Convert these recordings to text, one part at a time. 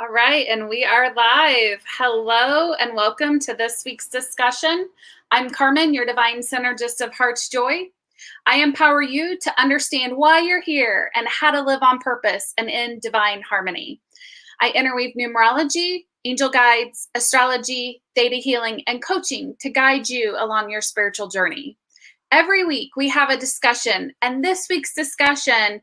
All right, and we are live. Hello, and welcome to this week's discussion. I'm Carmen, your divine synergist of Heart's Joy. I empower you to understand why you're here and how to live on purpose and in divine harmony. I interweave numerology, angel guides, astrology, theta healing, and coaching to guide you along your spiritual journey. Every week we have a discussion, and this week's discussion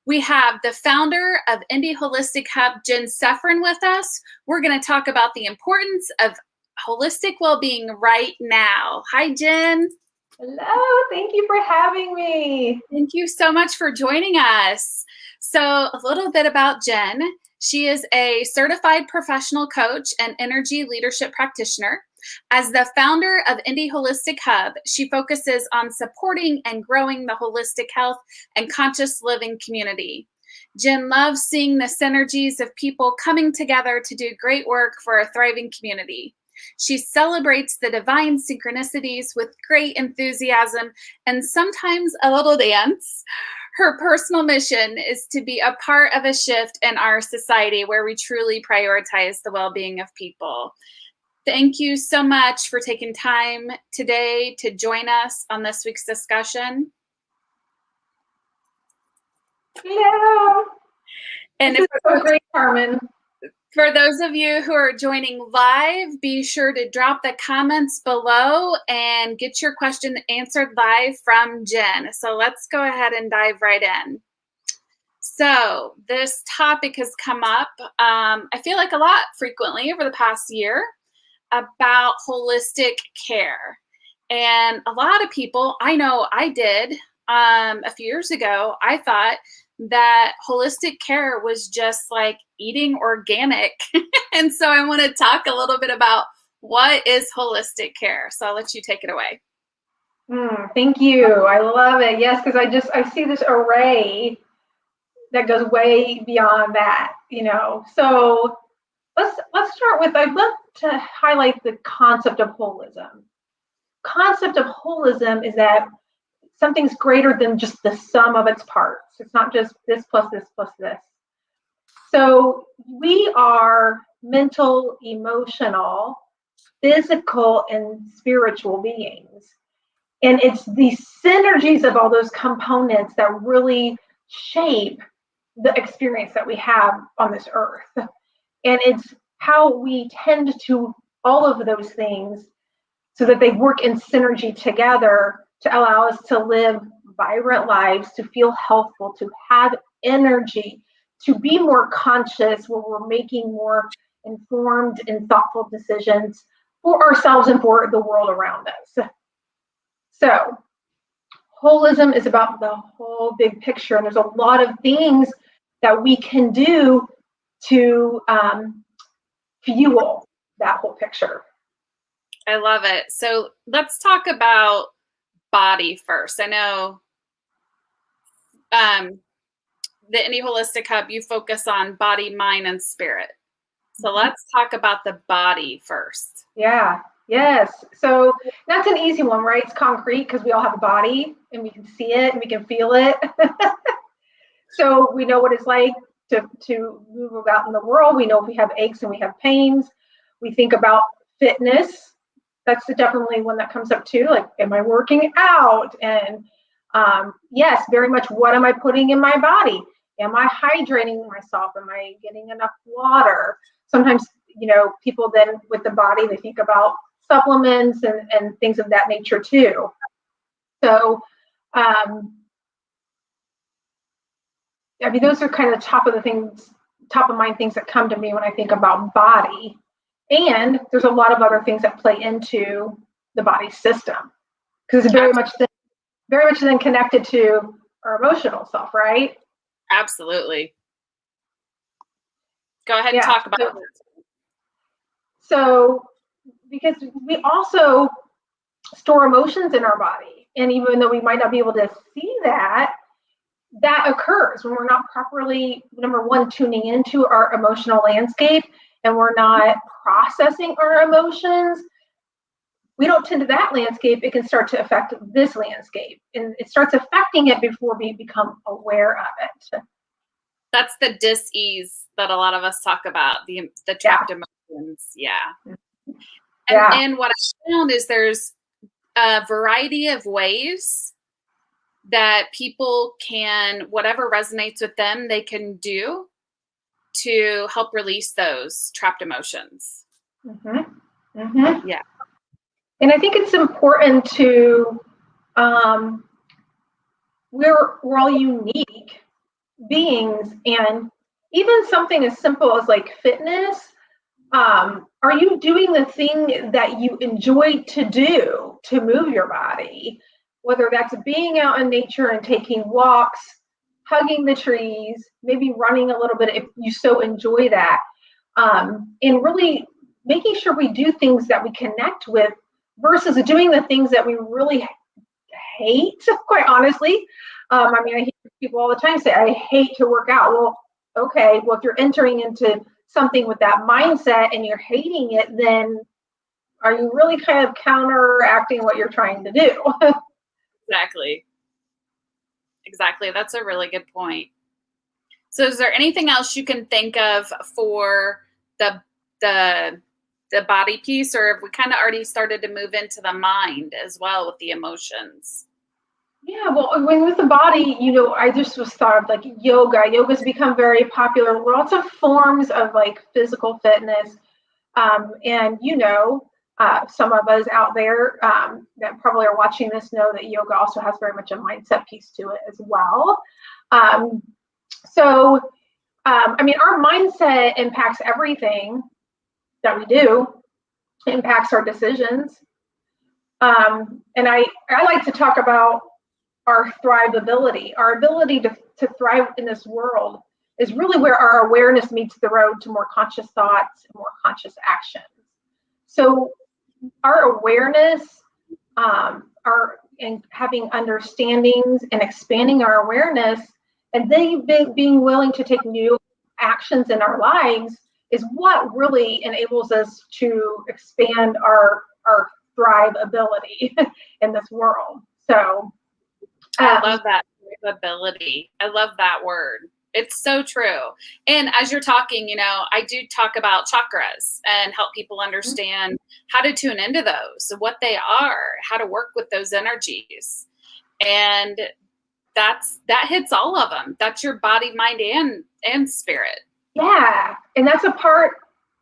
we have the founder of Indy Holistic Hub, Jen Seffrin, with us. We're going to talk about the importance of holistic well-being right now. Hi, Jen. Hello, thank you for having me. Thank you so much for joining us. So a little bit about Jen. She is a certified professional coach and energy leadership practitioner. As the founder of Indy Holistic Hub, she focuses on supporting and growing the holistic health and conscious living community. Jen loves seeing the synergies of people coming together to do great work for a thriving community. She celebrates the divine synchronicities with great enthusiasm and sometimes a little dance. Her personal mission is to be a part of a shift in our society where we truly prioritize the well-being of people. Thank you so much for taking time today to join us on this week's discussion. Yeah. And this is so great, Carmen. For those of you who are joining live, be sure to drop the comments below and get your question answered live from Jen. So let's go ahead and dive right in. So this topic has come up, I feel like a lot frequently over the past year, about holistic care. And a lot of people, I know I did a few years ago, I thought that holistic care was just like eating organic. And so I want to talk a little bit about what is holistic care. So I'll let you take it away. Thank you. I love it. Yes, because I see this array that goes way beyond that, So let's start with, I'd love to highlight the concept of holism. Concept of holism is that something's greater than just the sum of its parts. It's not just this plus this plus this. So we are mental, emotional, physical, and spiritual beings. And it's the synergies of all those components that really shape the experience that we have on this earth. And it's how we tend to all of those things so that they work in synergy together to allow us to live vibrant lives, to feel healthful, to have energy, to be more conscious where we're making more informed and thoughtful decisions for ourselves and for the world around us. So holism is about the whole big picture, and there's a lot of things that we can do to fuel that whole picture. I love it. So let's talk about body first. I know the Indy Holistic Hub, you focus on body, mind, and spirit. So let's talk about the body first. Yeah. Yes. So that's an easy one, right? It's concrete because we all have a body and we can see it and we can feel it. So we know what it's like to move about in the world. We know if we have aches and we have pains. We think about fitness. That's definitely one that comes up too. Like, am I working out? And yes, very much. What am I putting in my body? Am I hydrating myself? Am I getting enough water? Sometimes, people then with the body, they think about supplements and things of that nature too. So, those are kind of top of mind things that come to me when I think about body. And there's a lot of other things that play into the body system because it's very much then connected to our emotional self, right? Absolutely. Go ahead and talk about it. So, because we also store emotions in our body, and even though we might not be able to see that occurs when we're not properly, number one, tuning into our emotional landscape, and we're not processing our emotions. We don't tend to that landscape, it can start to affect this landscape. And it starts affecting it before we become aware of it. That's the dis-ease that a lot of us talk about, the trapped emotions. Yeah. And what I found is there's a variety of ways that people can, whatever resonates with them, they can do to help release those trapped emotions. Yeah. And I think it's important to, we're all unique beings, and even something as simple as like fitness, are you doing the thing that you enjoy to do to move your body? Whether that's being out in nature and taking walks, hugging the trees, maybe running a little bit if you so enjoy that, and really making sure we do things that we connect with versus doing the things that we really hate, quite honestly. I mean, I hear people all the time say, I hate to work out. Well, okay, well, if you're entering into something with that mindset and you're hating it, then are you really kind of counteracting what you're trying to do? Exactly. That's a really good point. So is there anything else you can think of for the body piece, or have we kind of already started to move into the mind as well with the emotions? Yeah, well, with the body, I just was thought of like yoga. Yoga's become very popular. Lots of forms of like physical fitness. And some of us out there that probably are watching this know that yoga also has very much a mindset piece to it as well. So, I mean, our mindset impacts everything that we do, impacts our decisions. And I like to talk about our thrivability. Our ability to thrive in this world is really where our awareness meets the road to more conscious thoughts and more conscious actions. So our awareness, and having understandings and expanding our awareness, and then being willing to take new actions in our lives is what really enables us to expand our thrivability in this world. So I love that thrivability. I love that word. It's so true. And as you're talking, I do talk about chakras and help people understand how to tune into those, what they are, how to work with those energies. And that hits all of them. That's your body, mind, and spirit. Yeah. And that's a part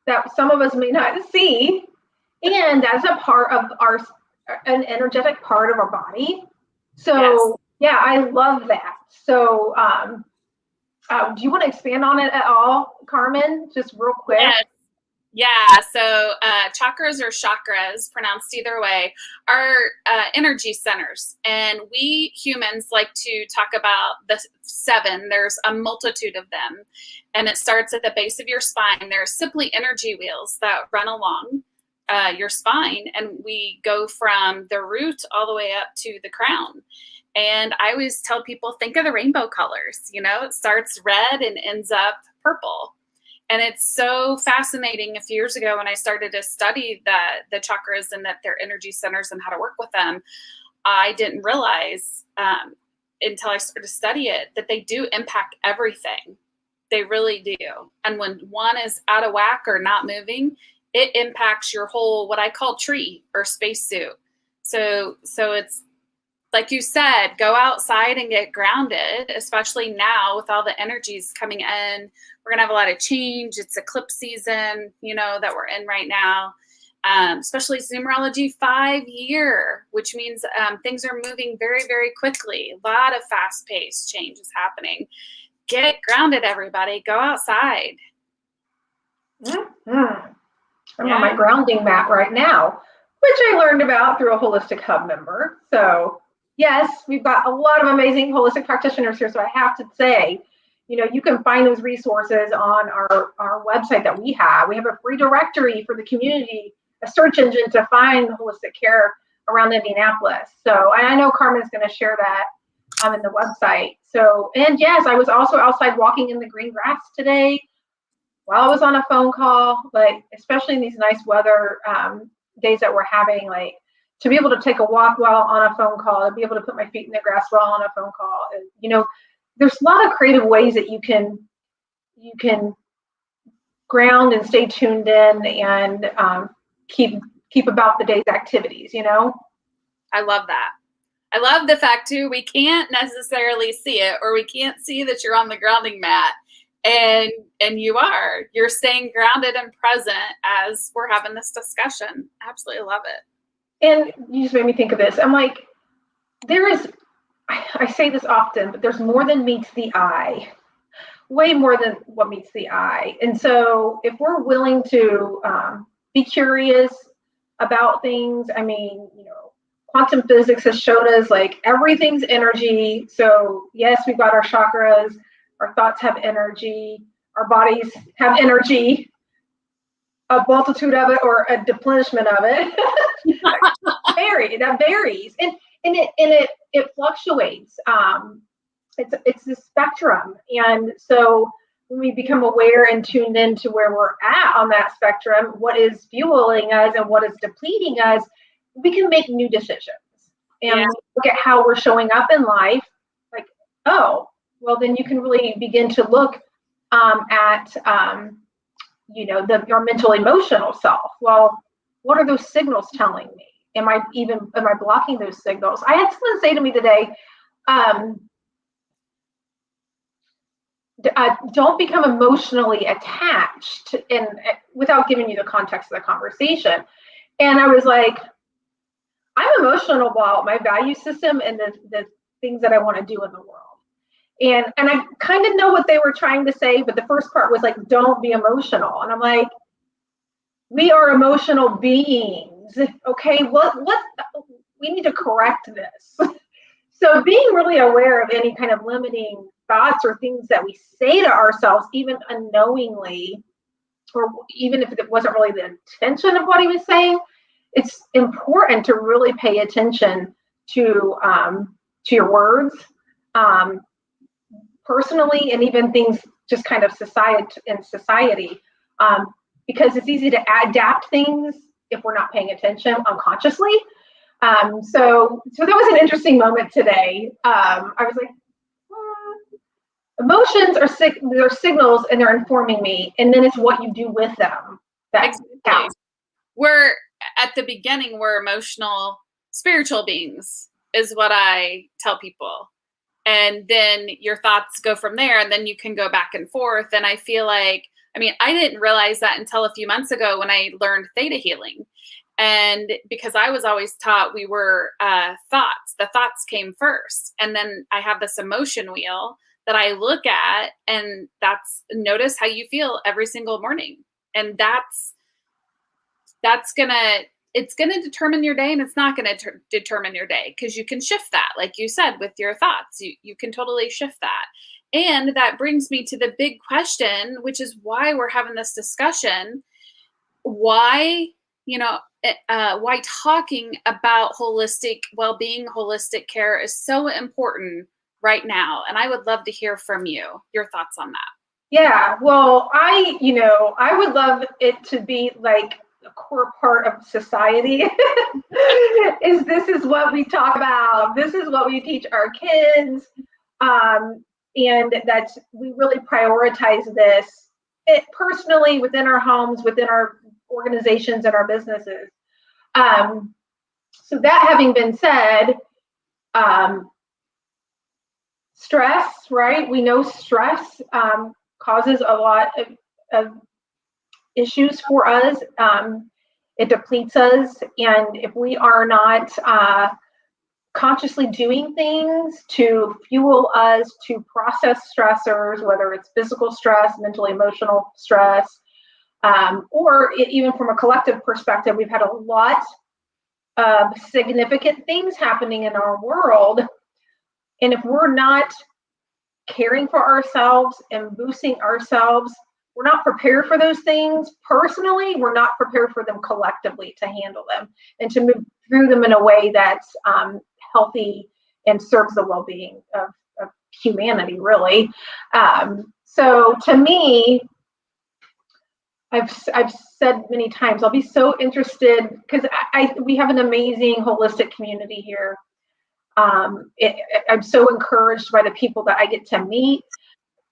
that some of us may not see. And that's a part of an energetic part of our body. So yeah, I love that. So do you want to expand on it at all, Carmen? Just real quick. Yeah. So chakras or chakras, pronounced either way, are energy centers. And we humans like to talk about the 7. There's a multitude of them. And it starts at the base of your spine. They're simply energy wheels that run along your spine. And we go from the root all the way up to the crown. And I always tell people, think of the rainbow colors. It starts red and ends up purple. And it's so fascinating. A few years ago when I started to study the chakras and that they're energy centers and how to work with them, I didn't realize until I started to study it that they do impact everything. They really do. And when one is out of whack or not moving, it impacts your whole, what I call tree or spacesuit. So it's, like you said, go outside and get grounded, especially now with all the energies coming in. We're going to have a lot of change. It's eclipse season, that we're in right now, especially it's numerology 5 year, which means things are moving very, very quickly. A lot of fast-paced change is happening. Get grounded, everybody. Go outside. I'm on my grounding mat right now, which I learned about through a Holistic Hub member. So yes, we've got a lot of amazing holistic practitioners here. So I have to say, you can find those resources on our website that we have. We have a free directory for the community, a search engine to find holistic care around Indianapolis. So I know Carmen's going to share that in the website. So, and yes, I was also outside walking in the green grass today while I was on a phone call, like especially in these nice weather days that we're having, like to be able to take a walk while on a phone call, to be able to put my feet in the grass while on a phone call. There's a lot of creative ways that you can you can ground and stay tuned in and keep about the day's activities, you know? I love that. I love the fact too, we can't necessarily see it, or we can't see that you're on the grounding mat, and you're staying grounded and present as we're having this discussion. Absolutely love it. And you just made me think of this. I'm like, I say this often, but there's more than meets the eye, way more than what meets the eye. And so if we're willing to be curious about things, I mean, you know, quantum physics has showed us like everything's energy. So yes, we've got our chakras, our thoughts have energy, our bodies have energy, a multitude of it or a deplenishment of it. That varies. And it fluctuates. It's a spectrum. And so when we become aware and tuned into where we're at on that spectrum, what is fueling us and what is depleting us, we can make new decisions. And look at how we're showing up in life. Like, oh, well, then you can really begin to look at, you know, your mental emotional self. Well, what are those signals telling me? Am I blocking those signals? I had someone say to me today, don't become emotionally attached, and without giving you the context of the conversation. And I was like, I'm emotional about my value system and the things that I want to do in the world. And I kind of know what they were trying to say, but the first part was like, don't be emotional. And I'm like, we are emotional beings. Okay, what we need to correct this. So being really aware of any kind of limiting thoughts or things that we say to ourselves, even unknowingly, or even if it wasn't really the intention of what he was saying, it's important to really pay attention to your words, personally, and even things just kind of society, because it's easy to adapt things if we're not paying attention unconsciously. So that was an interesting moment today. I was like, emotions are they're signals and they're informing me, and then it's what you do with them that counts. We're at the beginning, we're emotional, spiritual beings is what I tell people. And then your thoughts go from there, and then you can go back and forth. And I feel like, I mean, I didn't realize that until a few months ago when I learned theta healing. And because I was always taught we were thoughts, the thoughts came first. And then I have this emotion wheel that I look at, and that's notice how you feel every single morning. And it's going to determine your day, and it's not going to determine your day, because you can shift that. Like you said, with your thoughts, you can totally shift that. And that brings me to the big question, which is why we're having this discussion. Why talking about holistic well-being, holistic care is so important right now. And I would love to hear from you, your thoughts on that. Yeah, well, I would love it to be like a core part of society. This is what we talk about. This is what we teach our kids. And that we really prioritize this personally within our homes, within our organizations and our businesses. So that having been said, stress, right? We know stress causes a lot of issues for us. It depletes us. And if we are not consciously doing things to fuel us to process stressors, whether it's physical stress, mental, emotional stress, or even from a collective perspective, we've had a lot of significant things happening in our world. And if we're not caring for ourselves and boosting ourselves, we're not prepared for those things personally. We're not prepared for them collectively to handle them and to move through them in a way that's healthy and serves the well-being of humanity, really. So to me, I've said many times, I'll be so interested because we have an amazing holistic community here. I'm so encouraged by the people that I get to meet.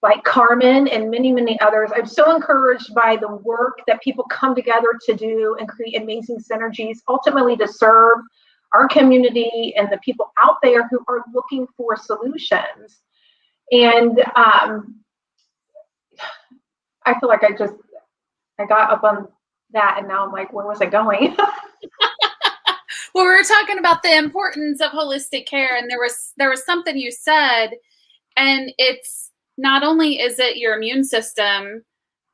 like Carmen and many, many others. I'm so encouraged by the work that people come together to do and create amazing synergies, ultimately to serve our community and the people out there who are looking for solutions. And I feel like I got up on that, and now I'm like, where was I going? Well, we were talking about the importance of holistic care, and there was something you said, and it's not only is it your immune system,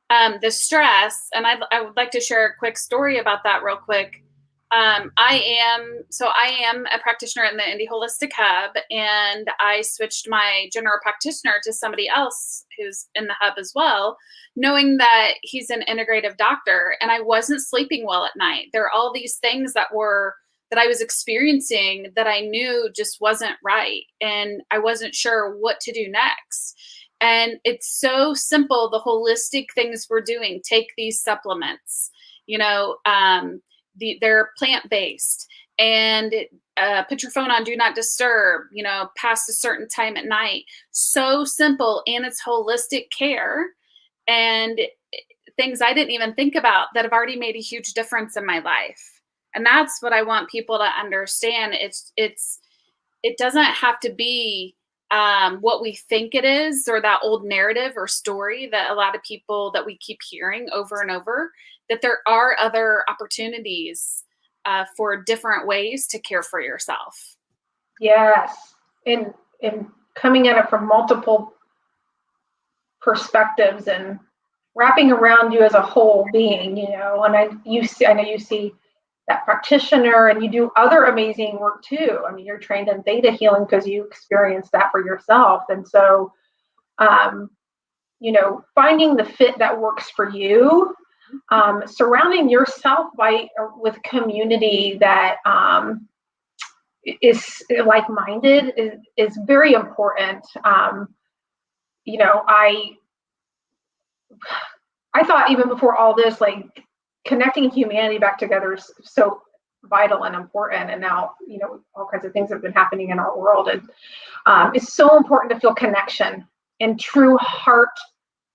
the stress, and I would like to share a quick story about that real quick. I am a practitioner in the Indy Holistic Hub, and I switched my general practitioner to somebody else who's in the hub as well, knowing that he's an integrative doctor, and I wasn't sleeping well at night. There are all these things that I was experiencing that I knew just wasn't right, and I wasn't sure what to do next. And it's so simple, the holistic things we're doing. Take these supplements, they're plant-based, and put your phone on do not disturb, past a certain time at night. So simple, and it's holistic care and things I didn't even think about that have already made a huge difference in my life. And that's what I want people to understand. It doesn't have to be what we think it is, or that old narrative or story that a lot of people that we keep hearing over and over, that there are other opportunities for different ways to care for yourself. Yes. And coming at it from multiple perspectives and wrapping around you as a whole being, and I know you see that practitioner, and you do other amazing work too. I mean, you're trained in theta healing because you experienced that for yourself. And so, finding the fit that works for you, surrounding yourself with community that is like-minded is very important. I thought even before all this, like, connecting humanity back together is so vital and important. And now, all kinds of things have been happening in our world. And it's so important to feel connection and true heart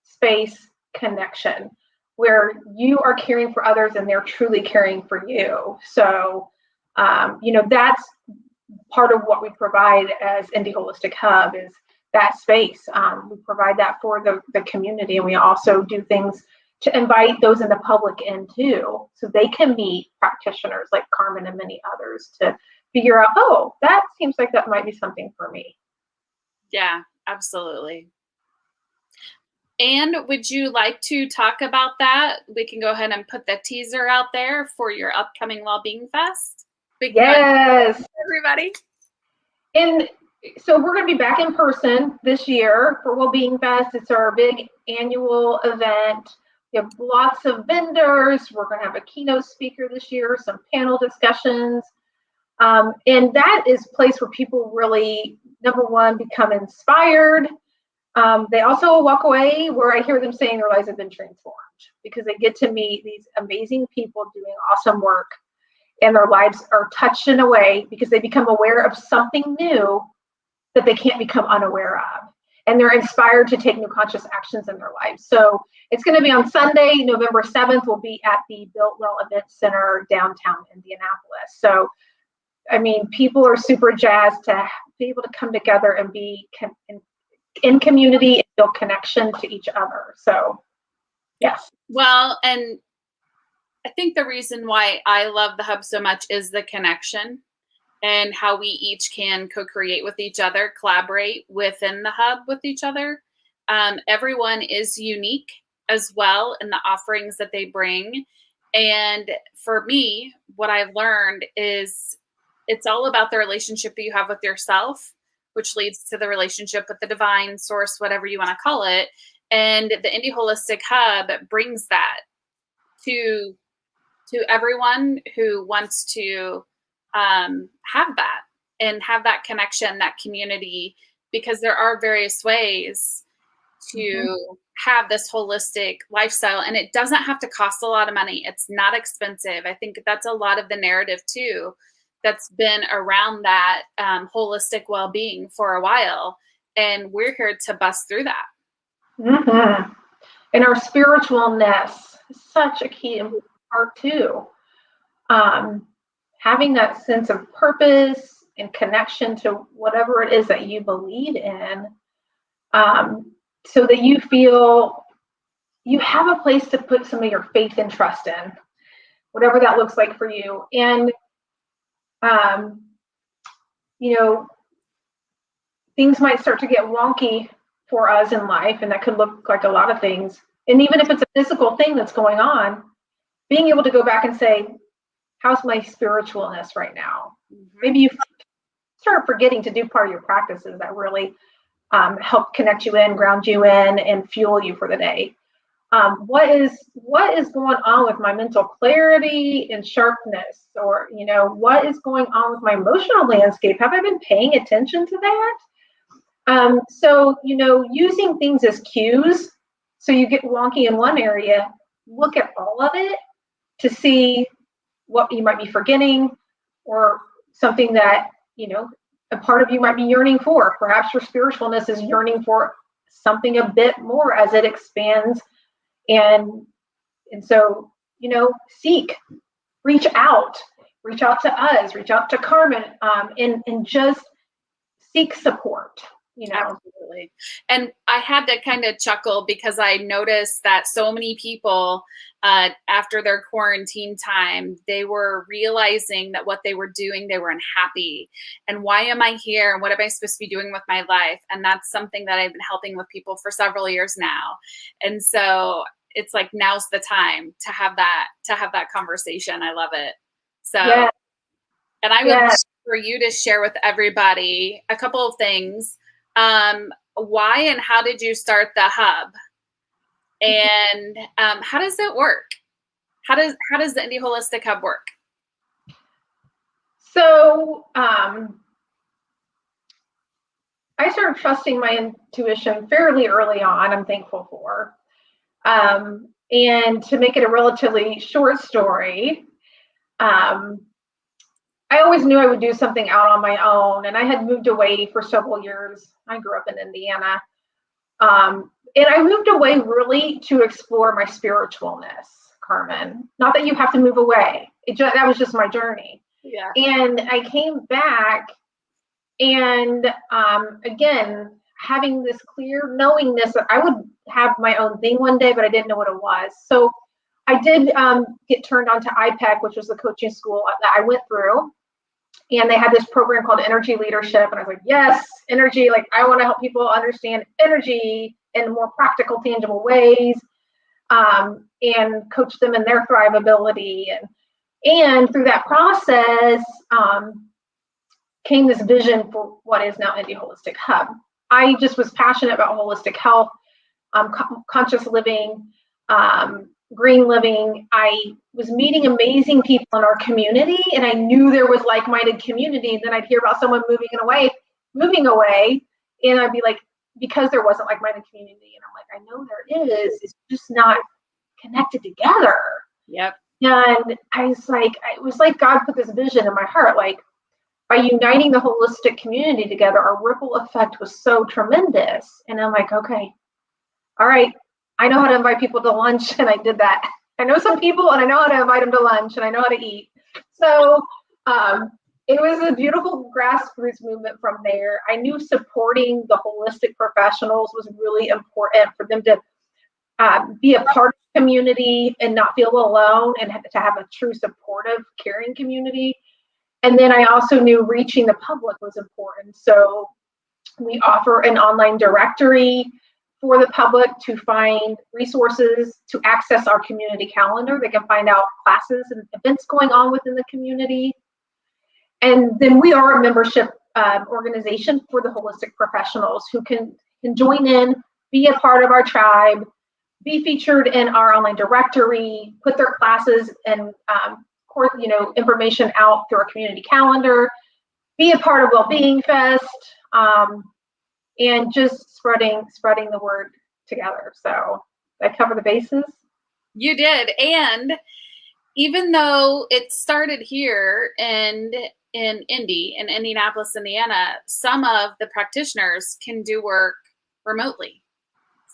space connection, where you are caring for others and they're truly caring for you. So, that's part of what we provide as Indy Holistic Hub, is that space. We provide that for the community, and we also do things to invite those in the public in too, so they can meet practitioners like Carmen and many others to figure out, oh, that seems like that might be something for me. Yeah, absolutely. And would you like to talk about that? We can go ahead and put the teaser out there for your upcoming Wellbeing Fest. Yes, everybody. And so we're going to be back in person this year for Wellbeing Fest. It's our big annual event. We have lots of vendors. We're going to have a keynote speaker this year, some panel discussions. And that is a place where people really, number one, become inspired. They also walk away where I hear them saying their lives have been transformed, because they get to meet these amazing people doing awesome work, and their lives are touched in a way because they become aware of something new that they can't become unaware of. And they're inspired to take new conscious actions in their lives. So it's going to be on Sunday, November 7th. We'll be at the Built Well Event Center, downtown Indianapolis. So, I mean, people are super jazzed to be able to come together and be in community and build connection to each other. So, yes. Well, and I think the reason why I love the hub so much is the connection, and how we each can co-create with each other, collaborate within the hub with each other. Everyone is unique as well in the offerings that they bring. And for me, what I've learned is it's all about the relationship that you have with yourself, which leads to the relationship with the divine source, whatever you want to call it. And the Indy Holistic Hub brings that to everyone who wants to have that and have that connection, that community, because there are various ways to have this holistic lifestyle, and it doesn't have to cost a lot of money. It's not expensive. I think that's a lot of the narrative too that's been around that holistic well-being for a while, and we're here to bust through that. Mm-hmm. And our spiritualness is such a key part too. Um, Having that sense of purpose and connection to whatever it is that you believe in, so that you feel you have a place to put some of your faith and trust in, whatever that looks like for you. And, um, you know, things might start to get wonky for us in life, and that could look like a lot of things. And even if it's a physical thing that's going on, being able to go back and say, how's my spiritualness right now? Mm-hmm. Maybe you start forgetting to do part of your practices that really help connect you in, ground you in, and fuel you for the day. What is going on with my mental clarity and sharpness, or what is going on with my emotional landscape? Have I been paying attention to that? So using things as cues, so you get wonky in one area, look at all of it to see what you might be forgetting, or something that a part of you might be yearning for. Perhaps your spiritualness is yearning for something a bit more as it expands, and so seek, reach out to us, reach out to Carmen, and just seek support. Absolutely. And I had to kind of chuckle because I noticed that so many people, after their quarantine time, they were realizing that what they were doing, they were unhappy. And why am I here? And what am I supposed to be doing with my life? And that's something that I've been helping with people for several years now. And so it's like, now's the time to have that conversation. I love it. So, yeah. and I would love for you to share with everybody a couple of things. Why and how did you start the hub? And how does it work? How does the Indy Holistic Hub work? So I started trusting my intuition fairly early on, I'm thankful for. And to make it a relatively short story, I always knew I would do something out on my own, and I had moved away for several years. I grew up in Indiana. And I moved away really to explore my spiritualness, Carmen. Not that you have to move away. That was just my journey. Yeah. And I came back, and again, having this clear knowingness that I would have my own thing one day, but I didn't know what it was. So I did get turned on to IPEC, which was the coaching school that I went through. And they had this program called Energy Leadership. And I was like, yes, energy. Like, I want to help people understand energy in more practical, tangible ways, and coach them in their thrivability. And through that process came this vision for what is now Indy Holistic Hub. I just was passionate about holistic health, conscious living, green living. I was meeting amazing people in our community, and I knew there was like-minded community. And then I'd hear about someone moving away, and I'd be like, because there wasn't like-minded community. And I'm like, I know there is. It's just not connected together. Yep. And I was like, it was like God put this vision in my heart, like, by uniting the holistic community together, our ripple effect was so tremendous. And I'm like, okay, all right, I know how to invite people to lunch, and I did that. I know some people, and I know how to invite them to lunch, and I know how to eat. So it was a beautiful grassroots movement from there. I knew supporting the holistic professionals was really important for them to be a part of the community and not feel alone, and to have a true supportive, caring community. And then I also knew reaching the public was important. So we offer an online directory for the public to find resources, to access our community calendar. They can find out classes and events going on within the community. And then we are a membership organization for the holistic professionals who can join in, be a part of our tribe, be featured in our online directory, put their classes and information out through our community calendar, be a part of Wellbeing Fest, and just spreading the word together. So I cover the bases. You did. And even though it started here in Indianapolis, Indiana, some of the practitioners can do work remotely.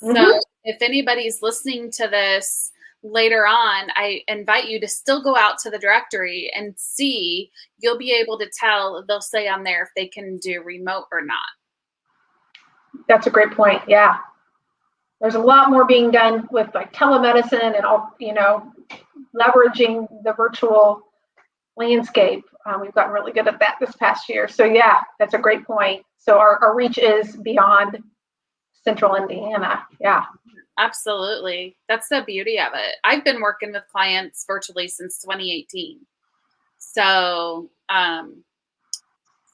So if anybody's listening to this later on, I invite you to still go out to the directory and see. You'll be able to tell, they'll say on there if they can do remote or not. That's a great point. Yeah. There's a lot more being done with like telemedicine and all, leveraging the virtual landscape. We've gotten really good at that this past year. So yeah, that's a great point. So our reach is beyond central Indiana. Yeah. Absolutely. That's the beauty of it. I've been working with clients virtually since 2018. So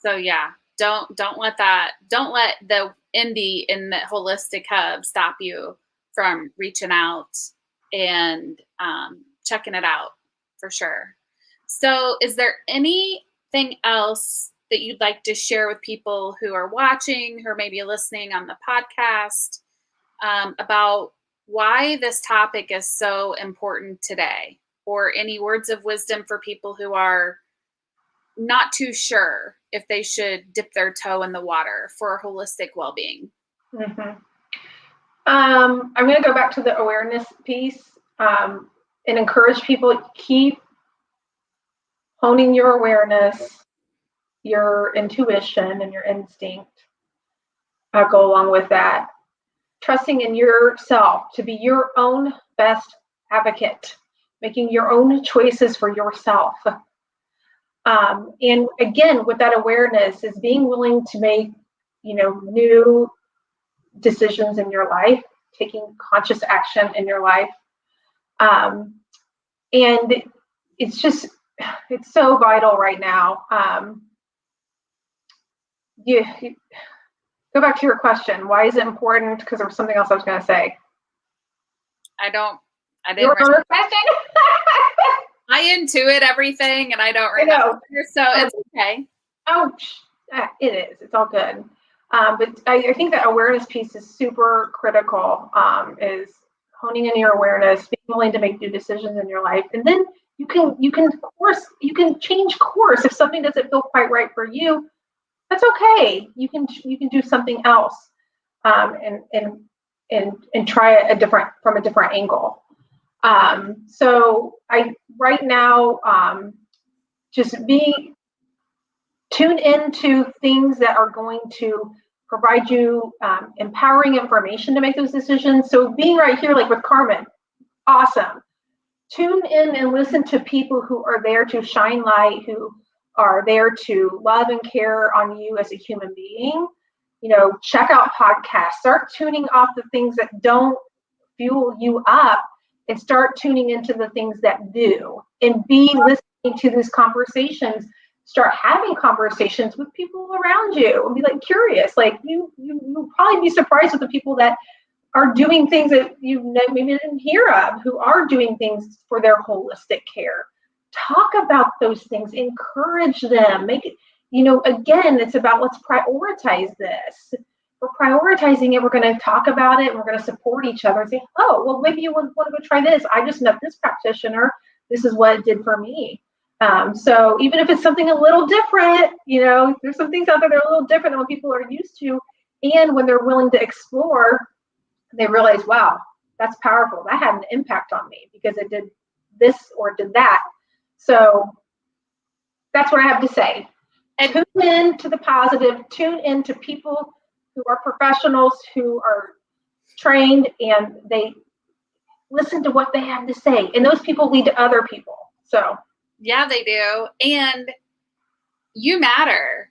yeah, don't let the Indy in the Holistic Hub stop you from reaching out and checking it out for sure. So is there anything else that you'd like to share with people who are watching, who are maybe listening on the podcast, about why this topic is so important today, or any words of wisdom for people who are not too sure if they should dip their toe in the water for holistic well-being? Mm-hmm. I'm going to go back to the awareness piece and encourage people to keep honing your awareness, your intuition, and your instinct. Go along with that. Trusting in yourself to be your own best advocate, making your own choices for yourself. And again, with that awareness is being willing to make, new decisions in your life, taking conscious action in your life. And it's so vital right now. You go back to your question. Why is it important? Because there was something else I was going to say. I didn't remember the question? I intuit everything and I don't remember. So it's okay. Ouch. It is. It's all good. But I think that awareness piece is super critical, is honing in your awareness, being willing to make new decisions in your life. And then you can change course. If something doesn't feel quite right for you, that's okay. You can do something else, and try it from a different angle. So right now, just tune into things that are going to provide you empowering information to make those decisions. So being right here, like with Carmen, awesome. Tune in and listen to people who are there to shine light, who are there to love and care on you as a human being. Check out podcasts. Start tuning off the things that don't fuel you up and start tuning into the things that do. And be listening to these conversations. Start having conversations with people around you and be curious. You'll probably be surprised with the people that are doing things that you maybe didn't hear of, who are doing things for their holistic care. Talk about those things, encourage them, make it, again, it's about let's prioritize this. We're prioritizing it. We're going to talk about it and we're going to support each other and say, oh, well, maybe you want to go try this. I just met this practitioner. This is what it did for me. So even if it's something a little different, there's some things out there that are a little different than what people are used to. And when they're willing to explore, they realize, wow, that's powerful. That had an impact on me because it did this or did that. So that's what I have to say. And tune in to the positive, tune in to people who are professionals, who are trained, and they listen to what they have to say. And those people lead to other people. So yeah, they do. And you matter.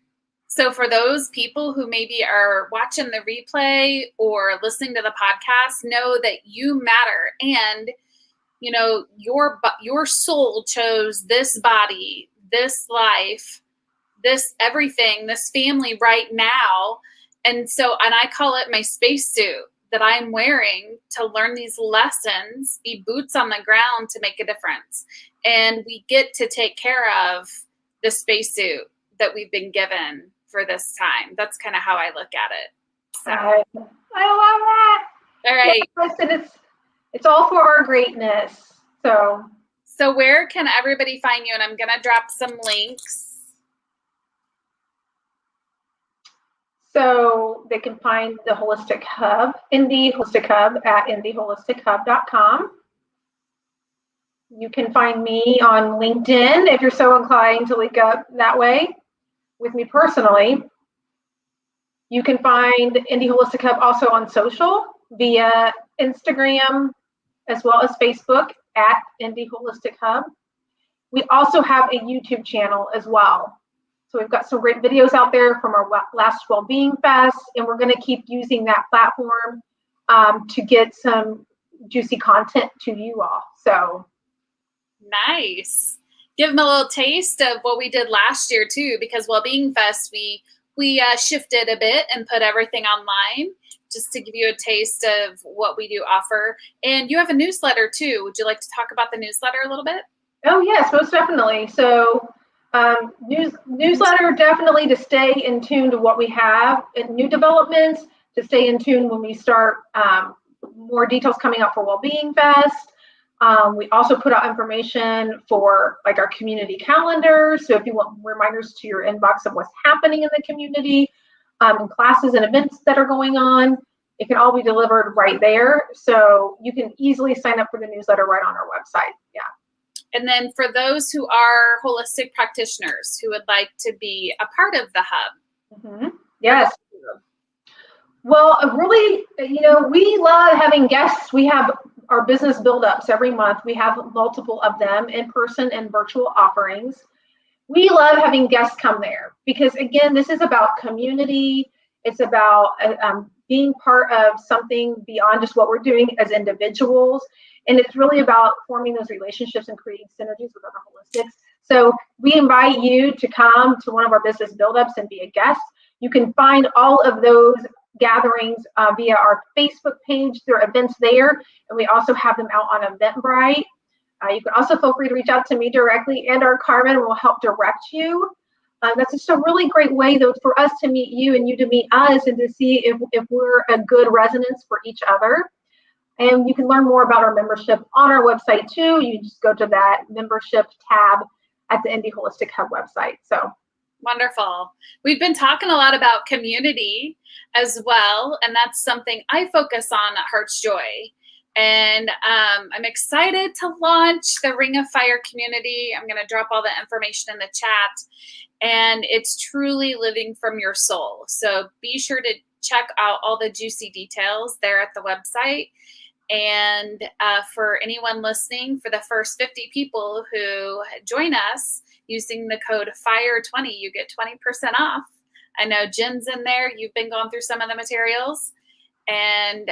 So for those people who maybe are watching the replay or listening to the podcast, know that you matter. And, your soul chose this body, this life, this everything, this family right now. And I call it my spacesuit that I'm wearing to learn these lessons, be boots on the ground to make a difference. And we get to take care of the spacesuit that we've been given for this time. That's kind of how I look at it. So I love that. All right. Yes, and it's all for our greatness. So where can everybody find you? And I'm going to drop some links. So they can find the Holistic Hub, Indy Holistic Hub at indyholistichub.com. You can find me on LinkedIn if you're so inclined to link up that way with me personally. You can find Indy Holistic Hub also on social via Instagram as well as Facebook at Indy Holistic Hub. We also have a YouTube channel as well. So we've got some great videos out there from our last Wellbeing Fest, and we're going to keep using that platform to get some juicy content to you all. So nice. Give them a little taste of what we did last year too, because Wellbeing Fest, we shifted a bit and put everything online just to give you a taste of what we do offer. And you have a newsletter too. Would you like to talk about the newsletter a little bit? Oh yes, most definitely. So newsletter definitely to stay in tune to what we have and new developments, to stay in tune when we start more details coming out for Wellbeing Fest. We also put out information for like our community calendar. So if you want reminders to your inbox of what's happening in the community, and classes and events that are going on, it can all be delivered right there. So you can easily sign up for the newsletter right on our website. Yeah. And then for those who are holistic practitioners who would like to be a part of the hub. Mm-hmm. Yes. Well, really, we love having guests. We have our business build-ups every month. We have multiple of them, in-person and virtual offerings. We love having guests come there because, again, this is about community. It's about being part of something beyond just what we're doing as individuals. And it's really about forming those relationships and creating synergies with other holistics. So we invite you to come to one of our business build-ups and be a guest. You can find all of those gatherings via our Facebook page. There are events there, and we also have them out on Eventbrite. You can also feel free to reach out to me directly, and our Carmen will help direct you. That's just a really great way, though, for us to meet you and you to meet us and to see if we're a good resonance for each other. And you can learn more about our membership on our website, too. You just go to that membership tab at the Indy Holistic Hub website. So wonderful. We've been talking a lot about community as well, and that's something I focus on at Heart's Joy. And I'm excited to launch the Ring of Fire community. I'm going to drop all the information in the chat. And it's truly living from your soul. So be sure to check out all the juicy details there at the website. And for anyone listening, for the first 50 people who join us using the code FIRE20, you get 20% off. I know Jen's in there. You've been going through some of the materials. And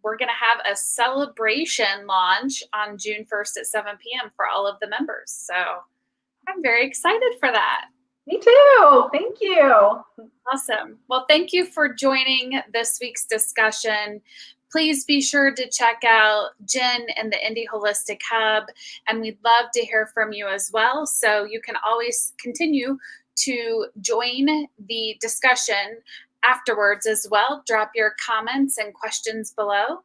we're going to have a celebration launch on June 1st at 7 p.m. for all of the members. So I'm very excited for that. Me too. Thank you. Awesome. Well, thank you for joining this week's discussion. Please be sure to check out Jen and the Indy Holistic Hub, and we'd love to hear from you as well. So you can always continue to join the discussion afterwards as well. Drop your comments and questions below.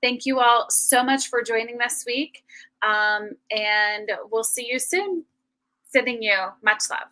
Thank you all so much for joining this week, and we'll see you soon. Sending you much love.